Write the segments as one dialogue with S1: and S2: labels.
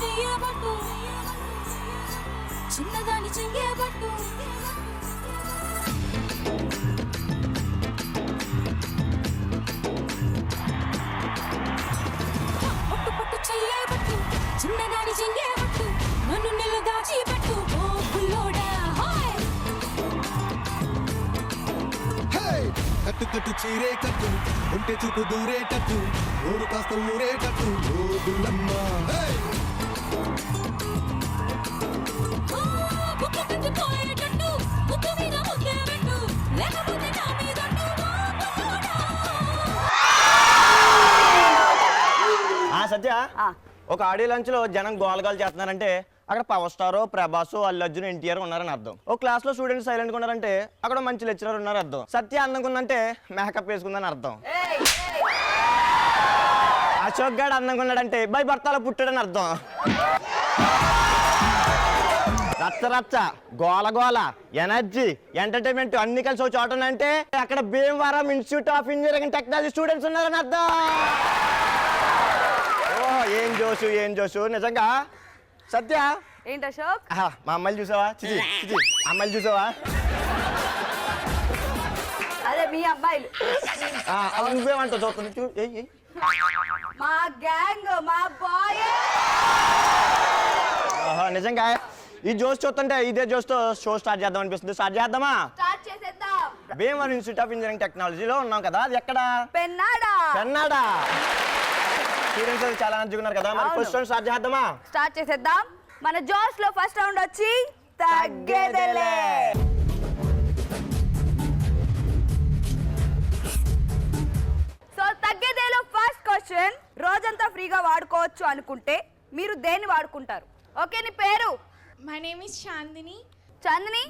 S1: చెయ్యబట్టు చిన్నదాని చెయ్యబట్టు పట్టు పట్టు చెయ్యబట్టు చిన్నదాని చెయ్యబట్టు నన్ను నెల దాచిబట్టు ఓ పుల్లోడా
S2: కట్టు కట్టు చీరే కట్టు ఉంటే చూపు దూరేటట్టు ఊరు కాస్త ఊరేటట్టు ఓ గుల్లమ్మ
S3: సత్య ఒక ఆడియో లంచ్ లో జనం గోలగాలు చేస్తున్నారంటే అక్కడ పవర్ స్టార్ ప్రభాస్ అల్లు అర్జున్ ఎన్టీఆర్ ఉన్నారని అర్థం. ఒక క్లాస్ లో స్టూడెంట్స్ సైలెంట్ గా ఉన్నారంటే అక్కడ మంచి లెక్చరర్ ఉన్నారు అర్థం. సత్య అందంగా ఉందంటే మేకప్ వేసుకుందని అర్థం. అశోక్ గాడు అందంగా ఉన్నాడంటే బై భర్తలో పుట్టాడని అర్థం. రచ్చ రచ్చ గోల గోల ఎనర్జీ ఎంటర్టైన్మెంట్ అన్ని కలిసి ఒక చోట ఉన్నాయంటే అక్కడ Bhimavaram institute of engineering and technology students ఉన్నారని అర్థం. ఏం జోషు ఏం జోషు నిజంగా. సత్య
S4: ఏంటి అశోక్
S3: మా అమ్మాయిలు చూసావా? అమ్మాయిలు చూసావా?
S4: అదే మీ అబ్బాయిలు
S3: నువ్వేమంటావు చూస్తాను.
S4: మా గ్యాంగ్ మా బాయ్
S3: నిజంగా ఈ జోష్ చూస్తుంటే ఇదే జోష్తో షో స్టార్ట్ చేద్దాం అనిపిస్తుంది. స్టార్ట్ చేద్దామా?
S4: స్టార్ట్ చేసేద్దాం.
S3: భీమవరం ఇన్స్టిట్యూట్ ఆఫ్ ఇంజనీరింగ్ టెక్నాలజీలో ఉన్నాం కదా, అది ఎక్కడ?
S4: పెన్నాడా.
S3: స్టూడెంట్స్ చాలా మంచిగా ఉన్నారు కదా, మరి ఫస్ట్ రౌండ్ స్టార్ట్ చేద్దామా?
S4: స్టార్ట్ చేసేద్దాం. మన జోష్ లో ఫస్ట్ రౌండ్ వచ్చి తగ్గేదేలే. సో తగ్గేదేలో ఫస్ట్ క్వశ్చన్, రోజంతా ఫ్రీగా వాడుకోవచ్చు అనుకుంటే మీరు దేన్ని వాడుకుంటారు? ఓకే, నీ పేరు?
S5: My name is Chandini.
S4: Chandini,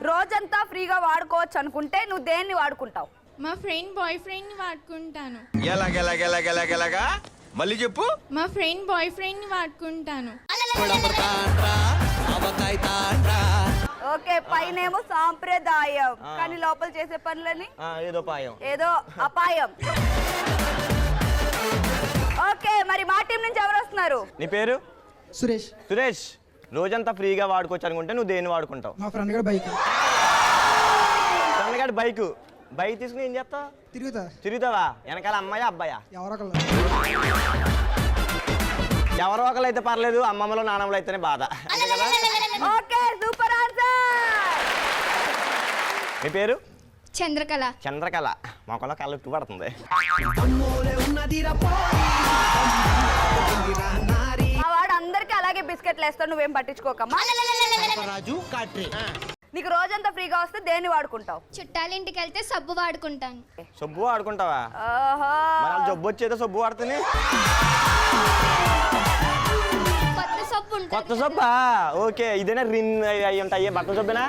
S4: రోజంతా ఫ్రీగా వాడుకోవచ్చు అనుకుంటే నువ్వు దేన్ని వాడుకుంటావు?
S5: మా ఫ్రెండ్ బాయ్ ఫ్రెండ్ ని వాడుకుంటాను.
S6: ఎలాగెలాగెలాగెలాగెలాగా మళ్ళీ చెప్పు.
S5: మా ఫ్రెండ్ బాయ్ ఫ్రెండ్ ని వాడుకుంటాను.
S4: ఓకే, పైనేమో సాంప్రదాయం కానీ లోపల చేసే పనులని ఏదో అపాయం. ఓకే, మరి మా టీం నుంచి ఎవరు వస్తున్నారు?
S3: నీ పేరు?
S7: సురేష్.
S3: సురేష్, రోజంతా ఫ్రీగా వాడుకోవచ్చు అనుకుంటే నువ్వు దేన్ని వాడుకుంటావు?
S7: మా ఫ్రెండ్ గారు బైక్.
S3: ఫ్రెండ్ గారు బైక్. బైక్ తీసుకుని ఏం చేస్తావు? తిరుగుతావా? వెనకాల అమ్మాయి అబ్బాయా? ఎవరో ఒకరు అయితే పర్లేదు, అమ్మమ్మలో నాన్నమ్మలో అయితేనే బాధ.
S4: Okay, super answer.
S3: మీ పేరు?
S5: చంద్రకళ.
S3: చంద్రకళ, మొక్కలో కళ్ళు ఉట్టు పడుతుంది.
S4: మా వాడు అందరికి అలాగే బిస్కెట్లు వేస్తాడు, నువ్వేం పట్టించుకోకమ్మా. నీకు రోజంతా ఫ్రీగా వస్తే దేన్ని వాడుకుంటావు?
S5: చుట్టాలింటికి వెళ్తే సబ్బు వాడుకుంటాను.
S3: సబ్బు వాడుకుంటావా? మరి జబ్బు వచ్చేదో సబ్బు వాడుతుంది.
S5: కొత్త సబ్బు.
S3: కొత్త సబ్బా? ఓకే, ఇదేనా రిన్ అయ్యి ఉంటాయి బట్టల సబ్బేనా?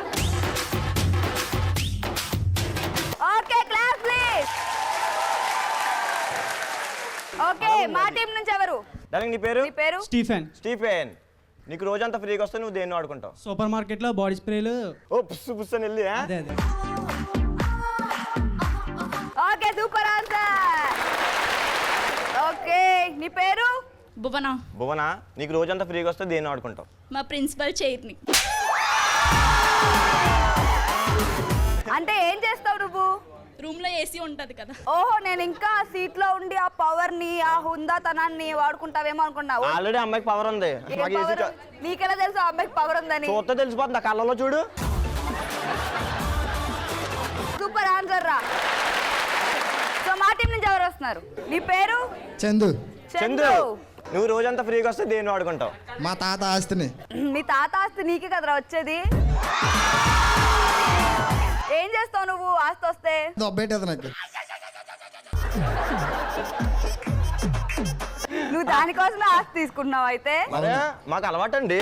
S4: Okay, class please. ఓకే, మా టీం నుంచి ఎవరు?
S3: నీ పేరు?
S4: నీ పేరు?
S7: స్టీఫెన్.
S3: స్టీఫెన్, నీకు రోజంతా ఫ్రీగా వస్తే నువ్వు దేన్ని వాడుకుంటావు?
S7: సూపర్ మార్కెట్ లో బాడీ స్ప్రేలు.
S3: ఓ పుస్సు పుస్సు అని వెళ్ళి.
S4: Okay, super answer. ఓకే, నీ పేరు?
S8: భువన.
S3: భువన, నీకు రోజంతా ఫ్రీగా వస్తే దేన్ని వాడుకుంటావు?
S8: మా ప్రిన్సిపల్ చైర్ని.
S4: అంటే ఏం చేస్తావు నువ్వు?
S8: రూమ్ లో ఏసీ ఉంటది కదా.
S4: ఓహో, నేను ఇంకా సీట్ లో ఉండి ఆ పవర్ ని ఆ హుందాతనాన్ని వాడుకుంటావేమో అనుకున్నావు.
S3: ఆల్రెడీ అమ్మాయికి పవర్ ఉంది.
S4: నీకెలా తెలుసు ఆ అమ్మాయికి పవర్ ఉందని?
S3: చూస్తే తెలిసిపోతుంది, ఆ కళ్ళలో చూడు.
S4: సూపర్ ఆన్సర్ రా. సో మా టీం నుంచి ఎవరు వస్తున్నారు? నీ పేరు?
S7: చందు.
S3: చందు, నువ్వు రోజంతా ఫ్రీగా వస్తే దేన్ని వాడుకుంటావు?
S7: మా తాత ఆస్తిని.
S4: మీ తాత ఆస్తి నీకే కదరా వచ్చేది. ఏం చేస్తావు నువ్వు ఆస్తి వస్తే?
S7: దొబ్బేటది నాకు.
S4: నువ్వు దానికోసమే ఆస్తి తీసుకున్నావు అయితే?
S3: మాకు అలవాటు అండి.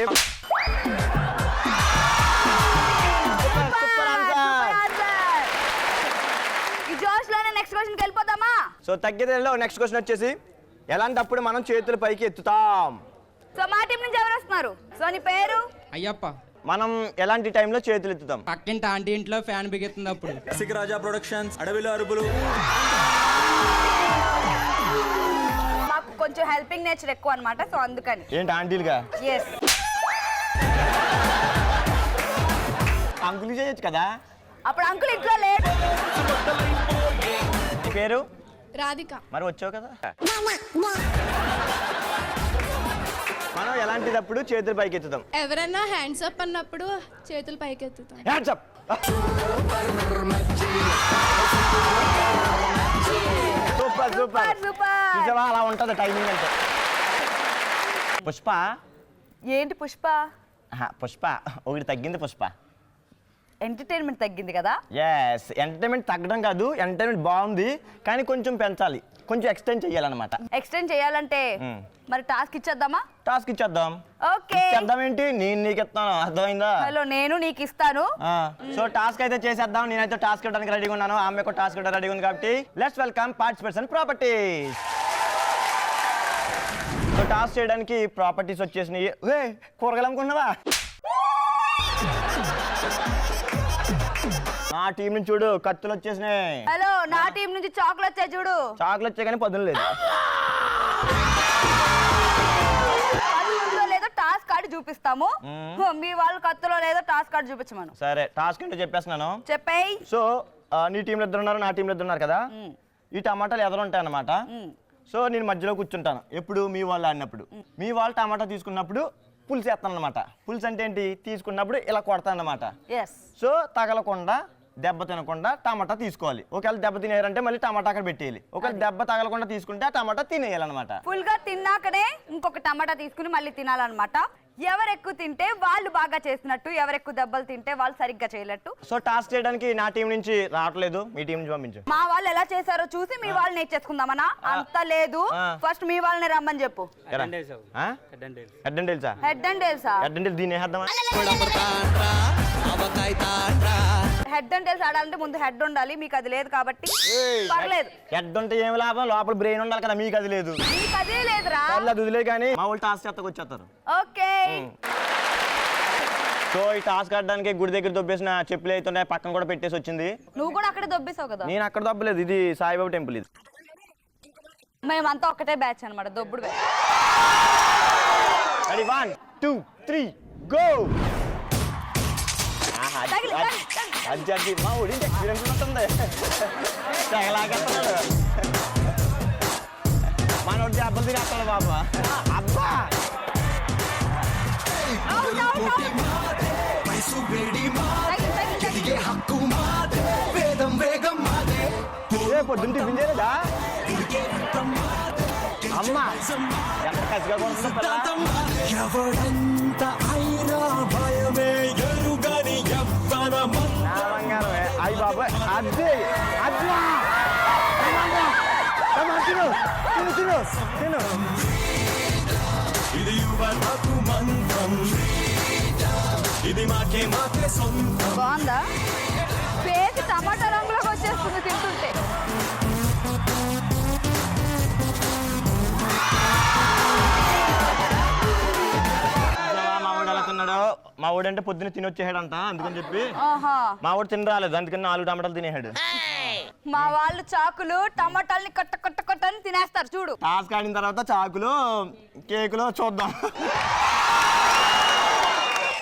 S4: ఈ జోష్ లోనే నెక్స్ట్ క్వశ్చన్ కి వెళ్ళిపోదామా?
S3: సో తగ్గేదేలో నెక్స్ట్ క్వశ్చన్ వచ్చేసి, ఎలాంటప్పుడు మనం చేతులు పైకి ఎత్తుతాం?
S4: సో మా టీం నుంచి ఎవరు వస్తున్నారు? సో నీ పేరు?
S7: అయ్యప్ప.
S3: మనం ఎలాంటి టైంలో చేతులు ఎత్తుతాం?
S7: పక్కింటి ఆంటీ ఇంట్లో ఫ్యాన్ బిగుతుంది అప్పుడు.
S6: రాజా ప్రొడక్షన్స్, అడవిలో అరుపులు.
S4: మాకు కొంచెం హెల్పింగ్ నేచర్ ఎక్కువ అన్నమాట, సో అందుకని.
S3: ఏంటి ఆంటీలుగా
S4: ఎస్.
S3: అంకులు చేయొచ్చు కదా.
S4: అప్పుడు అంకుల్ ఇంట్లో లేడు.
S3: నీ పేరు
S5: రాధిక.
S3: మరి వచ్చావు కదా. మనం ఎలాంటిదప్పుడు చేతులు పైకి ఎత్తుతాం.
S5: ఎవరైనా హ్యాండ్స్ అప్ అన్నప్పుడు చేతులు పైకి ఎత్తుతాం.
S3: Hands up. Super super
S4: super.
S3: చూసావా అలా ఉంటది టైమింగ్ అంటే. పుష్ప.
S4: ఏంటి పుష్ప?
S3: పుష్ప ఒకటి తగ్గింది. పుష్ప
S4: ఎంటర్టైన్మెంట్ తగ్గింది కదా.
S3: ఎస్, ఎంటర్టైన్మెంట్ తగ్గడం కాదు, ఎంటర్టైన్మెంట్ బాగుంది కానీ కొంచెం పెంచాలి, కొంచెం ఎక్స్టెండ్ చేయాలన్నమాట.
S4: ఎక్స్టెండ్ చేయాలంటే మరి టాస్క్ ఇచ్చేద్దామా?
S3: టాస్క్ ఇచ్చేద్దాం.
S4: ఓకే.
S3: ఇచ్చేద్దాం ఏంటి, నేను నీకు ఇస్తాను, అర్థమైందా?
S4: హలో, నేను నీకు ఇస్తాను.
S3: సో టాస్క్ అయితే చేసేద్దాం. నేనైతే టాస్క్ ఇవ్వడానికి రెడీగా ఉన్నాను, ఆమె కూడా టాస్క్ ఇవ్వడానికి రెడీగా ఉంది కాబట్టి let's welcome participates and properties. So task చేయడానికి ప్రాపర్టీస్ వచ్చేసినాయి. కూరగాయలు అమ్ముకున్నావా? నా టీం నుంచి చూడు కత్తులు వచ్చేసినాయి.
S4: హలో, నా టీం నుంచి చాక్లెట్ వచ్చాయి చూడు.
S3: చాక్లెట్ వచ్చాయి కానీ పదులు లేదు.
S4: అది ఉందో లేదో టాస్క్ కార్డు చూపిస్తాము. మీ వాళ్ళు కత్తులో లేదో టాస్క్ కార్డు చూపించమను.
S3: సరే, టాస్క్ ఏంటో చెప్పేస్తున్నాను.
S4: చెప్పేయ్.
S3: సో నీ టీంలో ఇద్దరు ఉన్నారు, నా టీంలో ఇద్దరు ఉన్నారు కదా. ఈ టమాటాలు ఎదురు ఉంటాయి అన్నమాట. సో నేను మధ్యలో కూర్చుంటాను ఎప్పుడు మీ వాళ్ళు ఆడినప్పుడు. మీ వాళ్ళు టమాటా తీసుకున్నప్పుడు పులుసు వేస్తాను అనమాట. పులుసు అంటే ఏంటి, తీసుకున్నప్పుడు ఇలా కొడతాను అనమాట. సో తగలకుండా దెబ్బ తినకుండా టమాటా తీసుకోవాలి. ఒకవేళ దెబ్బ తినేయాలంటే మళ్ళీ టమాటా అక్కడ పెట్టేయాలి. ఒకవేళ దెబ్బ తగలకుండా తీసుకుంటే ఆ టమాటా తినేయాలన్నమాట.
S4: ఫుల్ గా తిన్నాకనే ఇంకొక టమాటా తీసుకుని మళ్ళీ తినాలన్నమాట. ఎవరు ఎక్కువ తింటే వాళ్ళు బాగా చేసినట్టు, ఎవరు ఎక్కువ దెబ్బలు తింటే వాళ్ళు సరిగ్గా చేయలేట్టు.
S3: సో టాస్క్ చేయడానికి నా టీం నుంచి రావట్లేదు, మీ టీం నుంచి పంపించు.
S4: మా వాళ్ళు ఎలా చేశారో చూసి మీ వాళ్ళని నేర్చేసుకుందామనా? అంత లేదు, ఫస్ట్ మీ వాళ్ళని రమ్మని చెప్పు.
S3: హెడ్ అండ్ టైల్సా?
S4: హెడ్ అండ్ టైల్సా?
S3: హెడ్ అండ్ టైల్స్ దీని వేద్దామా?
S4: హెడ్ అండ్ టైల్స్ ఆడాలంటే ముందు హెడ్ ఉండాలి, మీకు అది లేదు కాబట్టి పర్లేదు.
S3: హెడ్ ఉంటే ఏమి లాభం, లోపల బ్రెయిన్ ఉండాలి కదా, మీకు అది లేదు.
S4: మీకు అదే లేదురా.
S3: అది వదిలే కానీ మా వాళ్ళు టాస్క్ చేస్తాకు వచ్చేస్తారు.
S4: ఓకే.
S3: సో ఈ టాస్క్ ఆడడానికి గుడి దగ్గర దొబ్బేసిన చెప్పులు అయితే పక్కన కూడా పెట్టేసి వచ్చింది.
S4: నువ్వు కూడా అక్కడే దొబ్బేసావు కదా.
S3: నేను అక్కడ దొబ్బలేదు, ఇది సాయిబాబా టెంపుల్. ఇది
S4: మేమంతా ఒకటే బ్యాచ్ అనమాట, దొబ్బుడు బ్యాచ్.
S3: 1 2 3 గో. అది మా ఊడి ఎక్స్పీరియన్స్ ఉంటుంది. తెగలాగేస్తున్నాడు మనోడి దెబ్బలు తినేస్తాడు బాబా. అబ్బా పొద్దున్న టిఫిన్ చేయలేదా? అమ్మా ఎంత కసిగా అయ్యి బాబా. అదే అద్దా తిను తిను తిను తిను.
S4: బాగుందా? ఫేస్ టమాటా రంగులోకి వచ్చేస్తుంది తింటుంటే.
S3: మా ఊడు అంటే పొద్దున్న తిని వచ్చేసాడంట, అందుకని చెప్పి మా ఊడు తిని రాలేదు, అందుకని 4 టమాటాలు తినేసాడు.
S4: మా వాళ్ళు చాకులు టమాటాలని కట్ట కట్ట కట్ట అని తినేస్తారు చూడు.
S3: టాస్క్ ఆడిన తర్వాత చాకులు కేకులు చూద్దాం,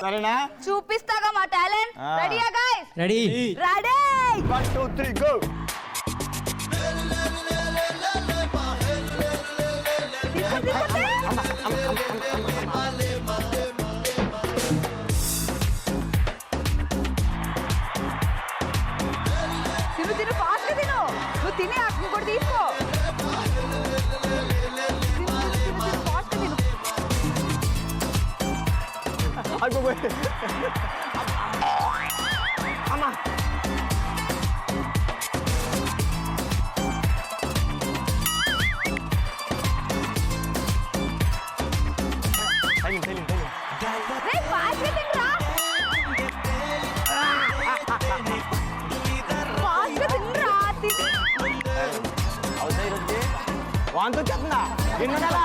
S3: సరేనా?
S4: చూపిస్తాగా మా టాలెంట్. రెడీయా గైస్?
S7: రెడీ.
S4: రెడీ.
S3: 1 2 3 గో.
S4: తిను తిను, ఫాస్ట్ తిను. నువ్వు తినే నువ్వు కూడా తీసుకో. ఫాస్ట్ తిను.
S3: అమ్మా
S4: రే ఫాస్ట్ తినరా. ఫాస్ట్ తినరా.
S3: వాంతో చెప్తున్నా విన్నదా?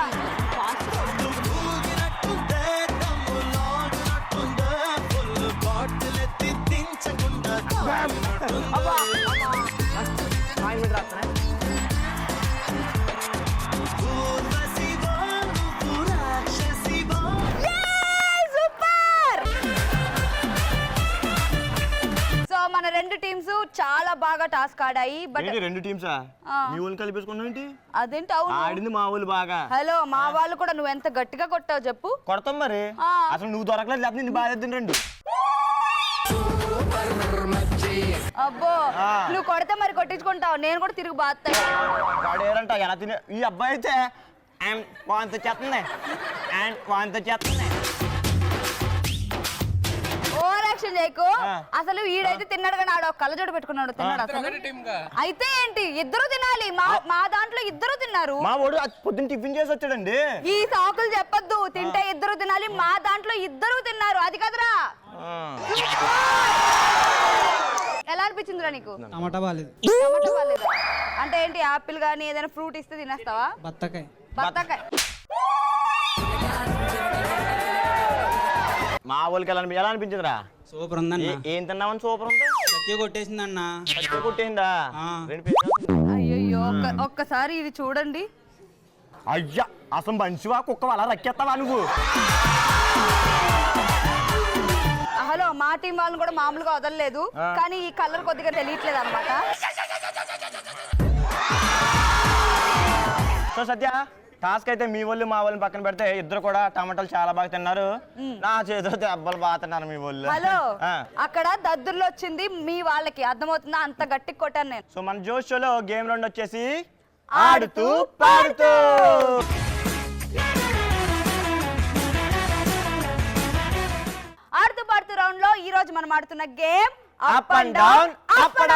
S4: చాలా బాగా టాస్క్ ఆడాయి బట్
S3: ఏంటి రెండు టీమ్సా
S4: ఆ.
S3: మీ ఊళ్ళని కలిపేసుకున్నావు ఏంటి
S4: అదేంటి అవును
S3: ఆడింది మా ఊళ్ళు బాగా
S4: హలో మా వాళ్ళు కూడా నువ్వు ఎంత గట్టిగా కొట్టావు చెప్పు
S3: కొడతాం మరి
S4: ఆ.
S3: అసలు నువ్వు దొరకలేదు లేకపోతే నిన్ను బాగా తింటండి
S4: అబ్బో
S3: ఆ.
S4: నువ్వు కొడితే మరి కొట్టించుకుంటావు నేను కూడా తిరిగి బాగుతాయి
S3: వాడేరంట ఎలా తినే ఈ అబ్బాయి అయితే వాంత చేస్తుంది వాంత చేస్తుంది
S4: ఓవర్ యాక్షన్ చేయకు
S3: ఆ.
S4: అసలు వీడైతే తిన్నాడు కానీ ఆడ కళ్ళజోడు పెట్టుకున్నాడు తిన్నాడు అసలు అయితే ఏంటి ఇద్దరు తినాలి మా దాంట్లో ఇద్దరు తిన్నారు
S3: మా వాడు పొద్దున్న టిఫిన్ చేసి వచ్చాడండి
S4: ఈ సాకులు చెప్పొద్దు తింటే ఇద్దరు తినాలి మా దాంట్లో ఇద్దరు తిన్నారు అది కదరా
S3: ఆ.
S4: ఎలా అనిపించిందిరా నీకు
S7: టమాటా బాగాలేదు
S4: టమాటా బాలేదా? అంటే ఏంటి యాపిల్ గానీ ఏదైనా ఫ్రూట్ ఇస్తే తినేస్తావా
S7: బత్తకాయ
S4: బత్తాకాయ
S3: మా ఊళ్ళకి ఎలా అనిపించిందిరా
S7: సూపర్ ఉందన్న
S3: ఏం తిన్నామని సూపర్ ఉంది
S7: సత్య కొట్టేసిందన్న
S3: సత్య కొట్టేసిందా
S7: ఆ.
S3: రెండు పీసులు.
S4: అయ్యయ్యో ఒక్కసారి ఇది చూడండి
S3: అయ్యా అసలు మనిషివా కుక్క అలా రక్కేస్తావా నువ్వు
S4: హలో మా టీం వాళ్ళని కూడా మామూలుగా వదలలేదు
S3: ఆ.
S4: కానీ ఈ కలర్ కొద్దిగా తెలియట్లేదు అనమాట
S3: సో సత్య టాస్క్ అయితే మీ వాళ్ళు మా వాళ్ళని పక్కన పెడితే ఇద్దరు కూడా టమాటాలు చాలా బాగా తిన్నారు నా చేతిలో దెబ్బలు బాగా తిన్నారు మీ వాళ్ళు
S4: హలో
S3: ఆ.
S4: అక్కడ దద్దుర్లు వచ్చింది మీ వాళ్ళకి అర్థమవుతుందా అంత గట్టిగా కొట్టాను నేను
S3: సో మన జోష్ షోలో గేమ్ రౌండ్ వచ్చేసి ఆడుతూ పాడుతూ
S4: ఆడుతూ పాడుతూ రౌండ్ లో ఈ రోజు మనం ఆడుతున్న game
S3: up and down up and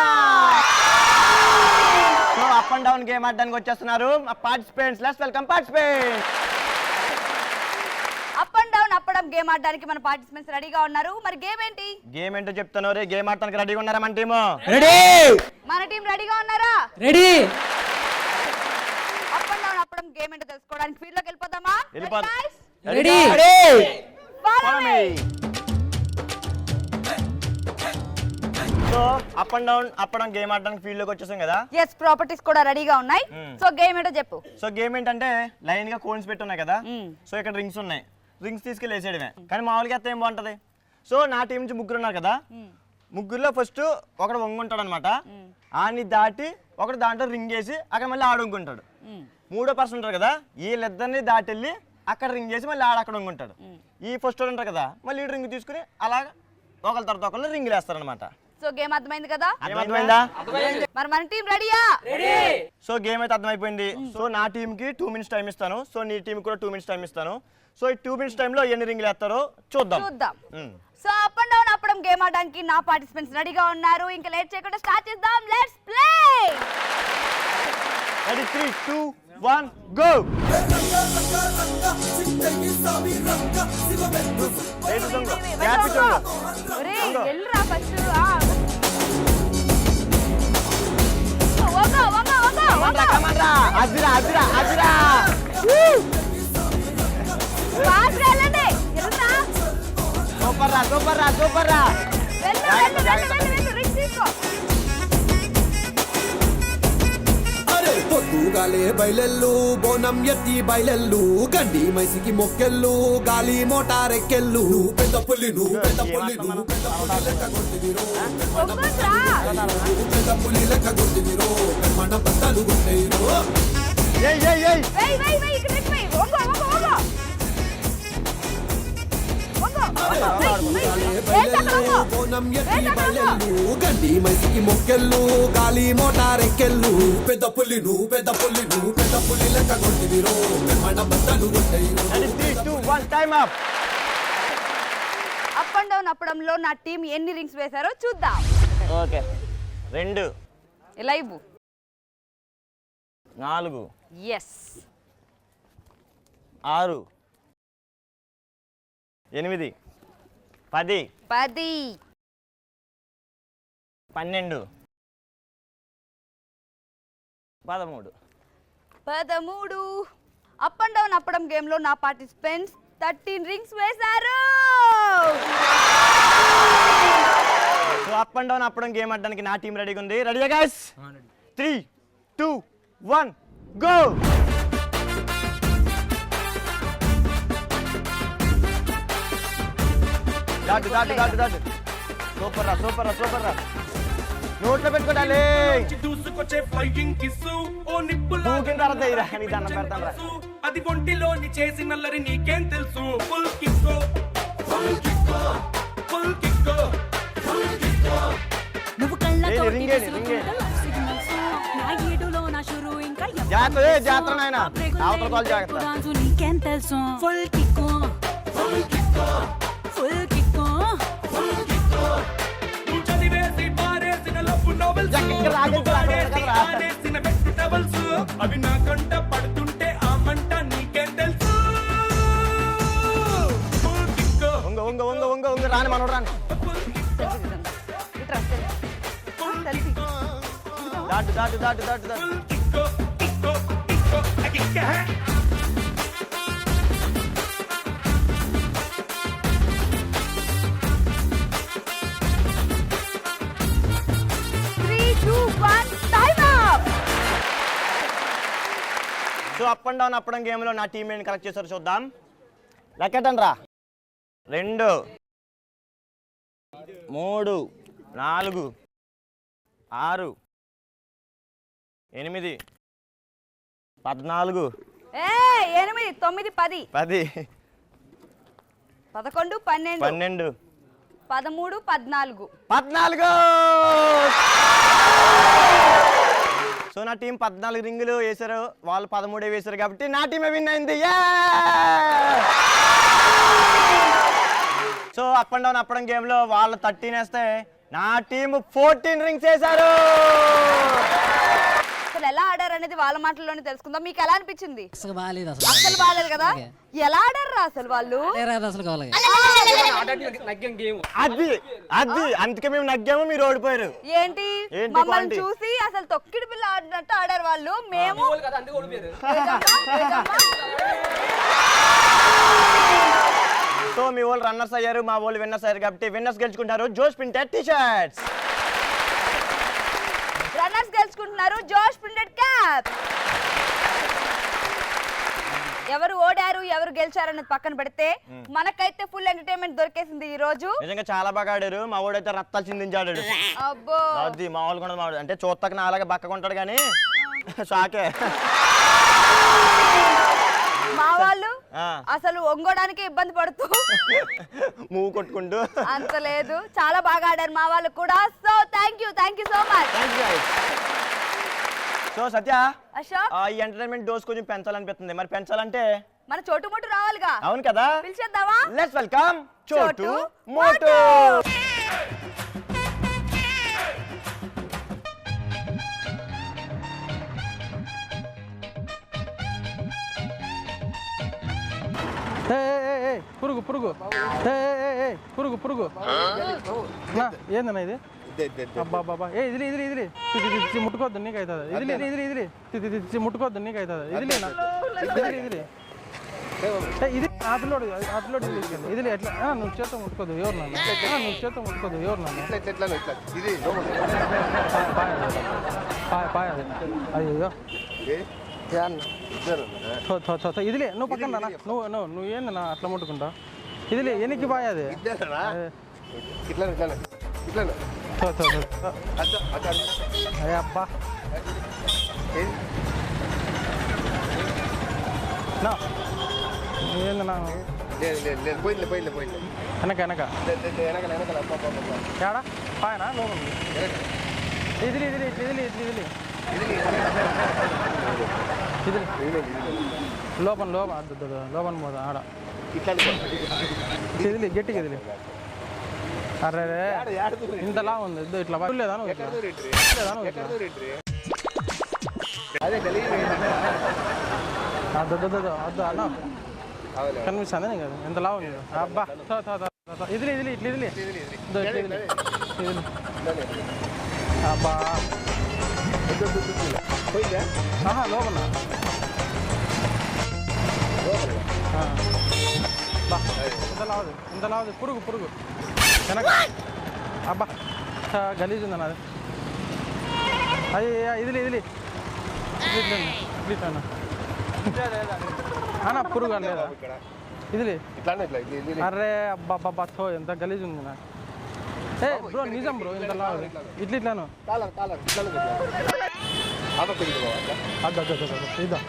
S3: so up and down game ఆడడానికి వచ్చేస్తున్నారు participants let's welcome participants
S4: up and down అప్పడం గేమ్ ఆడడానికి మన పార్టిసిపెంట్స్ రెడీగా ఉన్నారు మరి గేమ్ ఏంటి
S3: గేమ్ ఏంటో చెప్తాను రే గేమ్ ఆడటానికి రెడీగా ఉన్నారా మన టీము
S7: రెడీ
S4: మన టీం రెడీగా ఉన్నారా
S7: రెడీ
S4: అప్ అండ్ డౌన్ అప్పడం గేమ్ ఏంటో తెలుసుకోవడానికి ఫీల్డ్ లోకి వెళ్ళిపోదామా
S3: వెళ్ళిపోదాం.
S7: Ready
S4: Follow me.
S3: So up and down అప్పడం గేమ్ ఆడడానికి ఫీల్డ్ లోకి వచ్చేసాం కదా
S4: ఎస్ ప్రాపర్టీస్ కూడా రెడీగా ఉన్నాయి సో గేమ్ ఏంటో చెప్పు
S3: సో గేమ్ ఏంటంటే లైన్ గా కోన్స్ పెట్టి ఉన్నాయి కదా
S4: మ్మ్.
S3: సో ఇక్కడ రింగ్స్ ఉన్నాయి రింగ్స్ తీసుకెళ్ళి వేసేయడమే కానీ మామూలుగా అయితే ఏం బాగుంటది సో నా టీం నుంచి ముగ్గురు ఉన్నారు కదా ముగ్గురులో ఫస్ట్ ఒకడు వంగుంటాడు అనమాట ఆని దాటి ఒకడు దాంట్లో రింగ్ వేసి అక్కడ మళ్ళీ ఆడుకుంటాడు మూడో పర్సన్ ఉంటారు కదా వీళ్ళిద్దరిని దాటి వెళ్ళి అక్కడ రింగ్ చేసి మళ్ళీ అక్కడ వంగుంటాడు ఈ ఫస్ట్ ఉంటారు కదా మళ్ళీ రింగ్ తీసుకుని అలా ఒకళ్ళ తర్వాత ఒకళ్ళు రింగులు వేస్తారనమాట
S4: సో గేమ్ అర్థమైంది కదా
S3: అర్థమైందా
S4: మరి మన టీం రెడీయా
S3: సో గేమ్ అయితే అర్థమైపోయింది సో నా టీమ్ కి 2 మినిట్స్ టైం ఇస్తాను సో నీ టీం కూడా 2 మినిట్స్ టైం ఇస్తాను సో ఈ 2 మినిట్స్ టైంలో ఎన్ని రింగులు వేస్తారో చూద్దాం
S4: చూద్దాం
S3: మ్మ్.
S4: సో అప్ అండ్ డౌన్ అప్పడం గేమ్ ఆడడానికి నా పార్టిసిపెంట్స్ రెడీగా ఉన్నారు ఇంకా లేట్ చేయకుండా స్టార్ట్ చేద్దాం లెట్స్ ప్లే
S3: Ready, 3, 2, 1, go!
S4: ఎల్లురా ఫస్ట్ వంగ వంగ వంగ వంగ
S3: అదిరా అదిరా అదిరా
S4: ఫాస్ట్ వెళ్ళండి ఎల్లురా
S3: సూపర్ రా సూపర్ రా సూపర్ రా
S4: వెళ్ళు వెళ్ళు వెళ్ళు వెళ్ళు రింగ్ తీసుకో
S2: అరే పొద్దుగాలే బయలెల్లు బోనం ఎత్తి బయలెల్లు గండి మైసికి మొక్కెళ్ళు గాలి మోటారెక్కెళ్ళు నువ్వు పెద్ద పులి నువ్వు పెద్ద పులి నువ్వు పెద్ద పులి లెక్క కొట్టిదిరో
S4: వంగొద్దురా
S2: నువ్వు పెద్ద పులి లెక్క కొట్టిదిరో మన బద్దలు కొట్టేరో
S3: ఏయ్ ఏయ్ ఏయ్
S4: వెయ్ వెయ్ వెయ్ ఇక్కడ రింగ్ వెయ్ వంగ వంగ వంగ
S2: బోనం ఎత్తి బయలెల్లు గండి మైసికి మొక్కెళ్ళు గాలి మోటారెక్కెళ్ళు పెద్ద పులి నువ్వు పెద్ద పులి నువ్వు పెద్ద పులి లెక్క కొట్టిదిరో మన బద్దలు కొట్టేరో
S3: Ready, 3, 2, 1, time up!
S4: Up and down అప్పడంలో నా టీం ఎన్ని రింగ్స్ వేశారో చూద్దాం
S3: ఓకే 2
S4: ఇలా ఇవ్వు
S3: 4
S4: ఎస్
S3: 6 8 10
S4: 10
S3: 12 13
S4: 13 అప్ అండ్ డౌన్ అప్పడం గేమ్ లో నా పార్టిసిపెంట్స్ 13 రింగ్స్ వేశారు
S3: సో అప్ అండ్ డౌన్ అప్పడం గేమ్ ఆడడానికి నా టీం రెడీగా ఉంది రెడీయా గైస్ 3, 2, 1, గో! దాటు దాటు దాటు దాటు సూపర్ రా సూపర్ రా సూపర్ రా నోట్లో పెట్టుకోవాలి
S9: దూసుకొచ్చే ఫ్లైయింగ్ కిస్సు ఓ నిప్పుల
S3: దూకిన తర్వాత ఇరా నీకు దండం పెడతాను రా.
S9: అది ఒంటిలోని చేసి నల్లరి నీకేం తెలుసు ఫుల్ కిక్కో ఫుల్ కిక్కో ఫుల్ కిక్కో
S1: నువ్వు కళ్ళతో
S3: రింగే, రింగే.
S1: నా ఈడులో నా షురు ఇంకా
S3: జాగ్రత్త, ఏ జాగ్రత్త నాయన. అవతల కాల్ జాగ్రత్త.
S1: రాజు నీకేం తెలుసు ఫుల్ కిక్కు ఫుల్ కిక్కు
S9: నువ్వు చదివేసి పారేసిన లవ్ నోవెల్స్
S3: ఇక్కడ రాగండి,
S9: పాడేసి
S3: రా.
S9: ఆడేసిన బెట్టు టవల్స్ అవి నా కంట పడుతుంటే ఆ మంట నీకేం తెలుసు ఫుల్ కిక్కో
S3: ఉంగ ఉంగ ఉంగ ఉంగ ఉంగ రాని మనోడు రాని
S4: సెల్ఫీ
S3: దాటు దాటు దాటు దాటు దాటు
S9: ఫుల్ కిక్కో కిక్కో కిక్కో అకిక్క
S4: 3, 2, 1 time up.
S3: So up and down అప్పడం గేమ్లో నా టీం ఏంటి కలెక్ట్ చేశారు చూద్దాం. లెక్కెట్టండి రా. 2 3 4 6 8 14
S4: ఏ 8 9 10
S3: 10
S4: 11 12
S3: 12
S4: 13 14
S3: 14. సో నా టీం 14 రింగులు వేశారు, వాళ్ళు 13 వేశారు కాబట్టి నా టీమే విన్ అయింది. సో అప్ అండ్ డౌన్ అప్పడం గేమ్లో వాళ్ళు 13 వేస్తే నా టీం 14 రింగ్స్ వేశారు.
S4: అసలు ఎలా ఆడారు అనేది వాళ్ళ మాటల్లోనే తెలుసుకుందాం. మీకు ఎలా అనిపించింది?
S10: అసలు బాగాలేదు
S4: అసలు బాగాలేదు కదా. ఎలా ఆడారు అసలు వాళ్ళు?
S10: అసలు కావాలి
S3: అది అది అందుకే మేము నగ్గాము, మీరు ఓడిపోయారు.
S4: ఏంటి
S3: ఏంటి
S4: మమ్మల్ని
S3: quality?
S4: చూసి అసలు తొక్కిడి పిల్ల ఆడినట్టు ఆడారు వాళ్ళు. మేము
S3: సో మీ వాళ్ళు రన్నర్స్ అయ్యారు, మా వాళ్ళు విన్నర్స్ అయ్యారు కాబట్టి విన్నర్స్ గెలుచుకుంటారు జోష్ ప్రింటెడ్ టీ షర్ట్స్.
S4: రన్నర్స్ గెలుచుకుంటున్నారు జోష్ ప్రింటెడ్ క్యాప్. ఎవరు ఓడారు ఎవరు గెలిచారు అనేది పక్కన పెడితే మనకైతే ఫుల్ ఎంటర్టైన్మెంట్ దొరికేసింది ఈ రోజు.
S3: నిజంగా చాలా బాగా ఆడారు. మా వాడైతే రక్తాలు చిందించాడు.
S4: అబ్బో
S3: అది మామూలుగా ఉండదు. మావాడు అంటే చూస్తాక నా అలాగే బక్కగా ఉంటాడు కానీ షాకే.
S4: మా వాళ్ళు
S3: ఆ.
S4: అసలు ఒంగోడానికి ఇబ్బంది పడుతూ
S3: మూవ్ కొట్టుకుంటూ.
S4: అంత లేదు, చాలా బాగా ఆడారు మా వాళ్ళు కూడా. So thank you so much.
S3: So Satya,
S4: Ashok
S3: ఈ ఎంటర్టైన్మెంట్ డోస్ కొంచెం పెంచాలనిపిస్తుంది. మరి పెంచాలంటే
S4: మన చోటు మోటు రావాలిగా.
S3: అవును కదా,
S4: పిలిచేద్దామా?
S3: లెట్స్ వెల్కమ్ చోటు
S4: చోటు
S3: మోటు.
S11: పురుగు పురుగు పురుగు పురుగు ఏందన్నా ఇది? అబ్బా బాబా ఏ ఇదిలి ఇదిలి ఇదిలి తిచ్చి ముట్టుకోవద్దు నీకు అవుతుంది. ఇదిలి ఇదిలి ఇదిలి తిచ్చి ముట్టుకోవద్దు నీకు అవుతుంది. ఇదిలి ఇదిలి ఇదిలి ఇది ఆటలోడు ఇదిలి ఎట్లా నువ్వు చేత ముట్టుకోదు ఎవరు నన్ను, నువ్వు చేత ముట్టుకోదు ఎవరు నన్ను. పాయ అయ్యో ఇదిలే నువ్వు పక్కన రా. నువ్వు ఏందన్నా అట్లా ముట్టుకుంటావు? ఇదిలే ఎనికి పాయ అది. అయ్యా అబ్బా ఏందన్నా వెనక వెనక ఏడా పాయనా లోన్ ఉంది. ఇదిలి ఇదిలి ఇదిలి ఇదిలి ఇదిలి లోపల లోపల పోదా ఆడ ఇదిలి గట్టిగా ఇదిలి. అరే ఇంతలా ఉంది ఇట్లా లేదా నువ్వు ఇట్లా లేదా నువ్వు ఇట్లా వద్దు అన్న కనిపిస్తుంది నీకు అది ఎంతలా ఉంది. అబ్బా ఇదిలి ఇదిలి ఇట్లా ఇదిలి ఇదిలి అబ్బా లోపల ఇంత లావదు పురుగు పురుగు వెనక. అబ్బా గలీజ్ ఉందన్న అది. అది ఇదిలి ఇదిలి అన్న పురుగు అని లేదా ఇదిలి. అరే అబ్బా అబ్బా తో ఎంత గలీజ్ ఉంది నా. ఏ బ్రో నిజం బ్రో ఇంత లావు ఇట్లా ఇట్లాను అద్దు ఇద్దా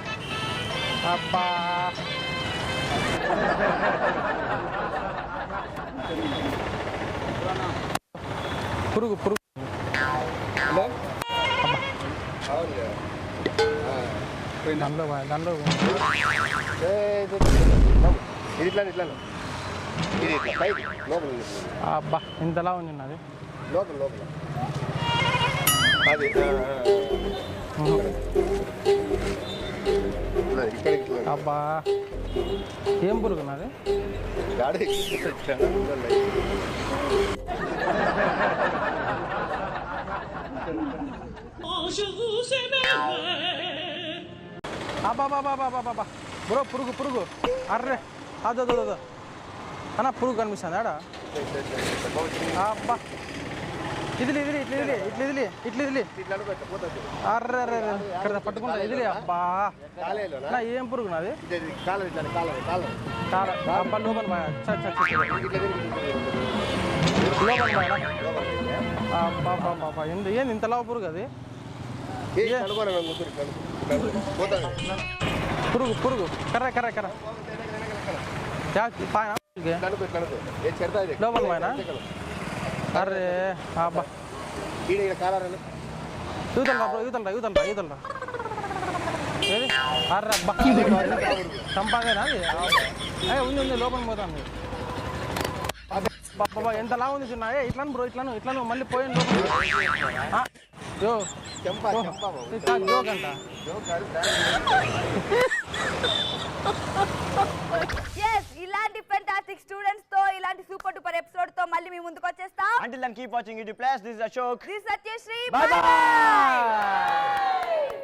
S11: అబ్బా పురుగు దాంట్లో అబ్బా ఇంతలా ఉంది నాది అబ్బా ఏం పురుగు నాది అబ్బా బ్రో పురుగు అర్రే అదో అన్న పురుగు కనిపిస్తుంది ఆడ అబ్బా ఇదిలి అర్రే ఇక్కడ పట్టుకుంటా ఇదిలి అబ్బా నా ఏం పురుగు నాది అబ్బా లోపల అబ్బా ఏంది ఇంతలా పురుగు అది పురుగు కర్ర లోపల పైన అరే అబ్బా యూతలరా ఏది అర్రే అబ్బా చంపాదేనా అది ఉంది లోపల పోతాను బాబా ఎంతలా ఉంది చిన్న ఇట్లాను బ్రో ఇట్లాను మళ్ళీ పోయింది జోకంట
S4: ఇలాంటి ఫెంటాస్టిక్ స్టూడెంట్స్ తో ఇలాంటి సూపర్ డూపర్ ఎపిసోడ్ తో మళ్ళీ మీ ముందుకు వచ్చేస్తాం.
S3: Until then, keep watching YouTube Plus. This is Ashok.
S4: This is Satyashree.
S3: Bye bye.